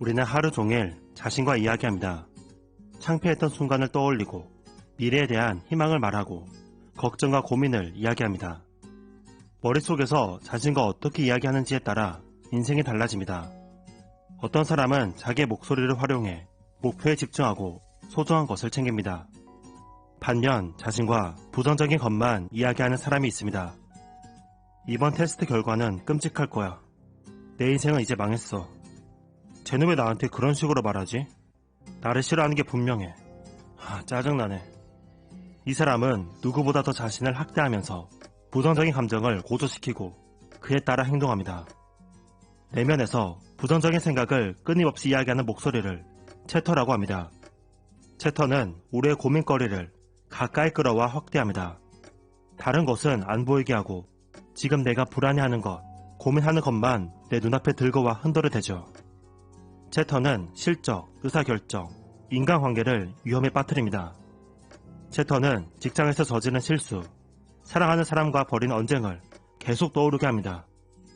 우리는 하루 종일 자신과 이야기합니다. 창피했던 순간을 떠올리고 미래에 대한 희망을 말하고 걱정과 고민을 이야기합니다. 머릿속에서 자신과 어떻게 이야기하는지에 따라 인생이 달라집니다. 어떤 사람은 자기의 목소리를 활용해 목표에 집중하고 소중한 것을 챙깁니다. 반면 자신과 부정적인 것만 이야기하는 사람이 있습니다. 이번 테스트 결과는 끔찍할 거야. 내 인생은 이제 망했어. 쟤는 왜 나한테 그런 식으로 말하지? 나를 싫어하는 게 분명해. 짜증나네. 이 사람은 누구보다 더 자신을 학대하면서 부정적인 감정을 고조시키고 그에 따라 행동합니다. 내면에서 부정적인 생각을 끊임없이 이야기하는 목소리를 채터라고 합니다. 채터는 우리의 고민거리를 가까이 끌어와 확대합니다. 다른 것은 안 보이게 하고 지금 내가 불안해하는 것, 고민하는 것만 내 눈앞에 들고 와 흔들어대죠. 채터는 실적, 의사결정, 인간관계를 위험에 빠뜨립니다. 채터는 직장에서 저지른 실수, 사랑하는 사람과 벌인 언쟁을 계속 떠오르게 합니다.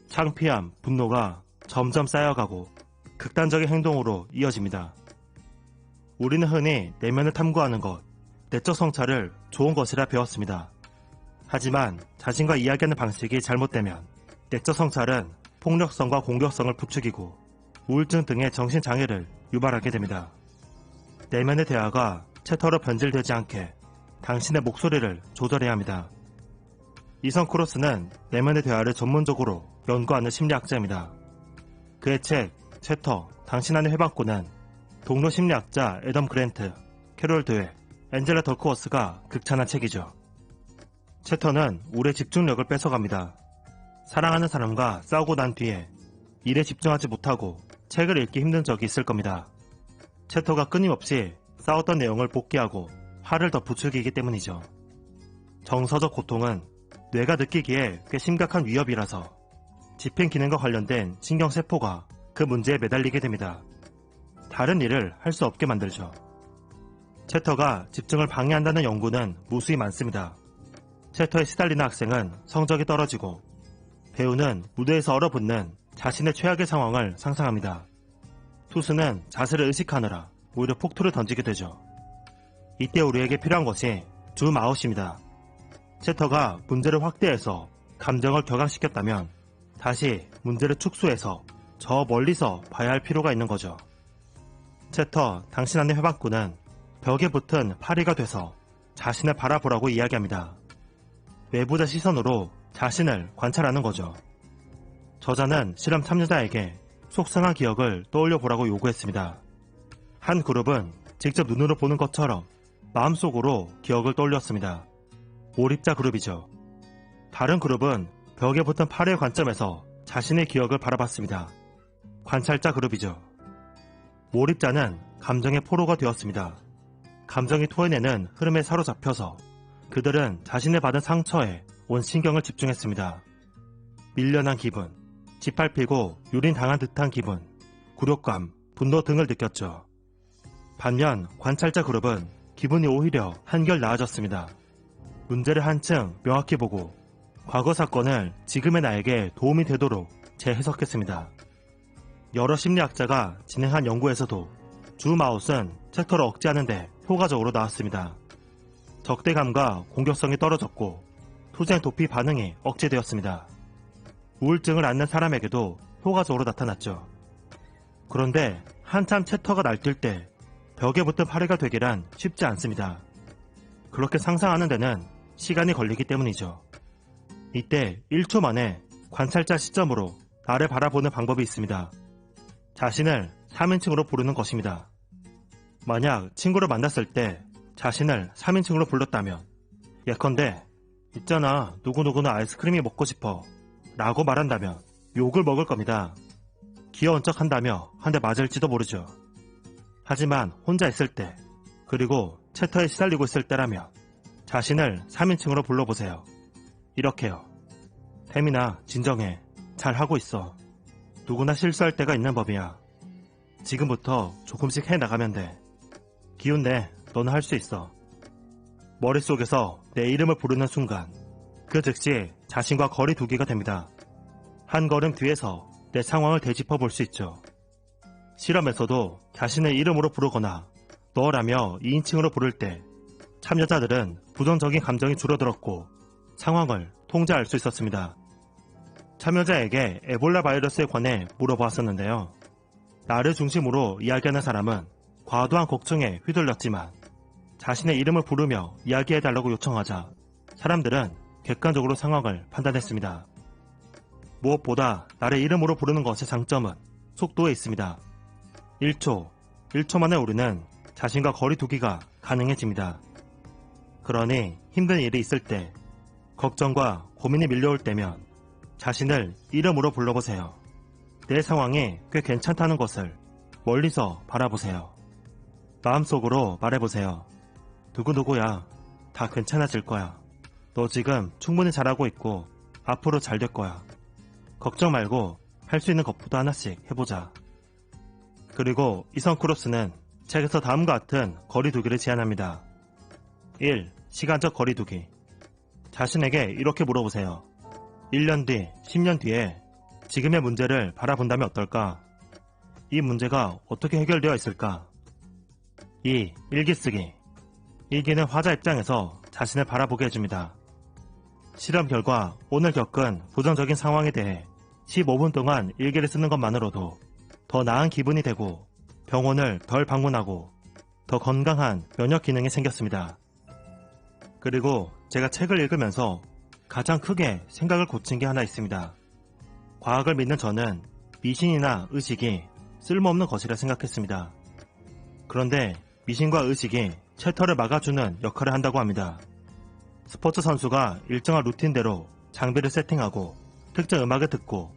창피함, 분노가 점점 쌓여가고 극단적인 행동으로 이어집니다. 우리는 흔히 내면을 탐구하는 것, 내적 성찰을 좋은 것이라 배웠습니다. 하지만 자신과 이야기하는 방식이 잘못되면 내적 성찰은 폭력성과 공격성을 부추기고 우울증 등의 정신장애를 유발하게 됩니다. 내면의 대화가 채터로 변질되지 않게 당신의 목소리를 조절해야 합니다. 이선 크로스는 내면의 대화를 전문적으로 연구하는 심리학자입니다. 그의 책 채터, 당신 안의 해방꾼은 동료 심리학자 애덤 그랜트, 캐롤 드웨, 앤젤라 덜크워스가 극찬한 책이죠. 채터는 우리의 집중력을 뺏어갑니다. 사랑하는 사람과 싸우고 난 뒤에 일에 집중하지 못하고 책을 읽기 힘든 적이 있을 겁니다. 채터가 끊임없이 싸웠던 내용을 복귀하고 화를 더 부추기기 때문이죠. 정서적 고통은 뇌가 느끼기에 꽤 심각한 위협이라서 집행 기능과 관련된 신경세포가 그 문제에 매달리게 됩니다. 다른 일을 할 수 없게 만들죠. 채터가 집중을 방해한다는 연구는 무수히 많습니다. 채터에 시달리는 학생은 성적이 떨어지고 배우는 무대에서 얼어붙는 자신의 최악의 상황을 상상합니다. 투수는 자세를 의식하느라 오히려 폭투를 던지게 되죠. 이때 우리에게 필요한 것이 줌아웃입니다. 채터가 문제를 확대해서 감정을 격앙시켰다면 다시 문제를 축소해서 저 멀리서 봐야 할 필요가 있는 거죠. 채터, 당신 안의 해방꾼은 벽에 붙은 파리가 돼서 자신을 바라보라고 이야기합니다. 외부자 시선으로 자신을 관찰하는 거죠. 저자는 실험 참여자에게 속상한 기억을 떠올려 보라고 요구했습니다. 한 그룹은 직접 눈으로 보는 것처럼 마음속으로 기억을 떠올렸습니다. 몰입자 그룹이죠. 다른 그룹은 벽에 붙은 팔의 관점에서 자신의 기억을 바라봤습니다. 관찰자 그룹이죠. 몰입자는 감정의 포로가 되었습니다. 감정이 토해내는 흐름에 사로잡혀서 그들은 자신의 받은 상처에 온 신경을 집중했습니다. 밀려난 기분, 짓밟히고 유린당한 듯한 기분, 굴욕감, 분노 등을 느꼈죠. 반면 관찰자 그룹은 기분이 오히려 한결 나아졌습니다. 문제를 한층 명확히 보고 과거 사건을 지금의 나에게 도움이 되도록 재해석했습니다. 여러 심리학자가 진행한 연구에서도 줌아웃은 채터를 억제하는데 효과적으로 나왔습니다. 적대감과 공격성이 떨어졌고 투쟁 도피 반응이 억제되었습니다. 우울증을 앓는 사람에게도 효과적으로 나타났죠. 그런데 한참 채터가 날뛸 때 벽에 붙은 파리가 되기란 쉽지 않습니다. 그렇게 상상하는 데는 시간이 걸리기 때문이죠. 이때 1초 만에 관찰자 시점으로 나를 바라보는 방법이 있습니다. 자신을 3인칭으로 부르는 것입니다. 만약 친구를 만났을 때 자신을 3인칭으로 불렀다면 예컨대 있잖아 누구누구는 아이스크림이 먹고 싶어 라고 말한다면 욕을 먹을 겁니다. 귀여운 척 한다며 한 대 맞을지도 모르죠. 하지만 혼자 있을 때 그리고 채터에 시달리고 있을 때라면 자신을 3인칭으로 불러보세요. 이렇게요. 태민아 진정해. 잘하고 있어. 누구나 실수할 때가 있는 법이야. 지금부터 조금씩 해나가면 돼. 기운내. 너는 할 수 있어. 머릿속에서 내 이름을 부르는 순간 그 즉시 자신과 거리 두기가 됩니다. 한 걸음 뒤에서 내 상황을 되짚어 볼 수 있죠. 실험에서도 자신의 이름으로 부르거나 너라며 2인칭으로 부를 때 참여자들은 부정적인 감정이 줄어들었고 상황을 통제할 수 있었습니다. 참여자에게 에볼라 바이러스에 관해 물어보았었는데요. 나를 중심으로 이야기하는 사람은 과도한 걱정에 휘둘렸지만 자신의 이름을 부르며 이야기해달라고 요청하자 사람들은 객관적으로 상황을 판단했습니다. 무엇보다 나를 이름으로 부르는 것의 장점은 속도에 있습니다. 1초 만에 우리는 자신과 거리 두기가 가능해집니다. 그러니 힘든 일이 있을 때, 걱정과 고민이 밀려올 때면 자신을 이름으로 불러보세요. 내 상황이 꽤 괜찮다는 것을 멀리서 바라보세요. 마음속으로 말해보세요. 누구누구야, 다 괜찮아질 거야. 너 지금 충분히 잘하고 있고 앞으로 잘 될 거야. 걱정 말고 할 수 있는 것부터 하나씩 해보자. 그리고 이성 크로스는 책에서 다음과 같은 거리두기를 제안합니다. 1. 시간적 거리두기. 자신에게 이렇게 물어보세요. 1년 뒤, 10년 뒤에 지금의 문제를 바라본다면 어떨까? 이 문제가 어떻게 해결되어 있을까? 2. 일기 쓰기. 일기는 화자 입장에서 자신을 바라보게 해줍니다. 실험 결과 오늘 겪은 부정적인 상황에 대해 15분 동안 일기를 쓰는 것만으로도 더 나은 기분이 되고 병원을 덜 방문하고 더 건강한 면역 기능이 생겼습니다. 그리고 제가 책을 읽으면서 가장 크게 생각을 고친 게 하나 있습니다. 과학을 믿는 저는 미신이나 의식이 쓸모없는 것이라 생각했습니다. 그런데 미신과 의식이 챕터를 막아주는 역할을 한다고 합니다. 스포츠 선수가 일정한 루틴대로 장비를 세팅하고 특정 음악을 듣고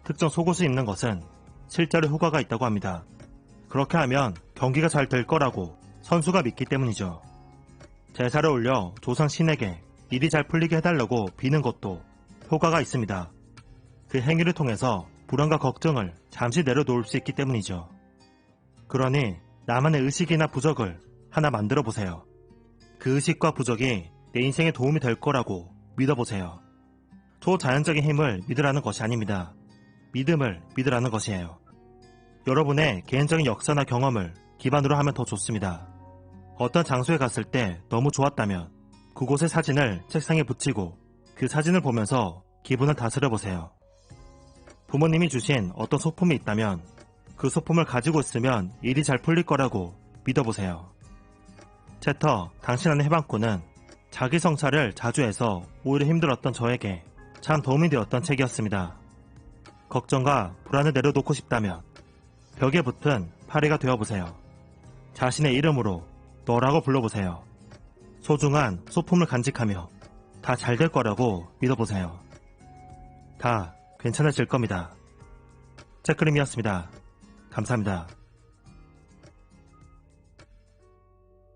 특정 속옷을 입는 것은 실제로 효과가 있다고 합니다. 그렇게 하면 경기가 잘 될 거라고 선수가 믿기 때문이죠. 제사를 올려 조상 신에게 일이 잘 풀리게 해달라고 비는 것도 효과가 있습니다. 그 행위를 통해서 불안과 걱정을 잠시 내려놓을 수 있기 때문이죠. 그러니 나만의 의식이나 부적을 하나 만들어 보세요. 그 의식과 부적이 내 인생에 도움이 될 거라고 믿어보세요. 초자연적인 힘을 믿으라는 것이 아닙니다. 믿음을 믿으라는 것이에요. 여러분의 개인적인 역사나 경험을 기반으로 하면 더 좋습니다. 어떤 장소에 갔을 때 너무 좋았다면 그곳의 사진을 책상에 붙이고 그 사진을 보면서 기분을 다스려 보세요. 부모님이 주신 어떤 소품이 있다면 그 소품을 가지고 있으면 일이 잘 풀릴 거라고 믿어보세요. 챕터 당신 안의 해방꾼은 자기 성찰을 자주 해서 오히려 힘들었던 저에게 참 도움이 되었던 책이었습니다. 걱정과 불안을 내려놓고 싶다면 벽에 붙은 파리가 되어보세요. 자신의 이름으로 너라고 불러보세요. 소중한 소품을 간직하며 다 잘 될 거라고 믿어보세요. 다 괜찮아질 겁니다. 잭크림이었습니다. 감사합니다.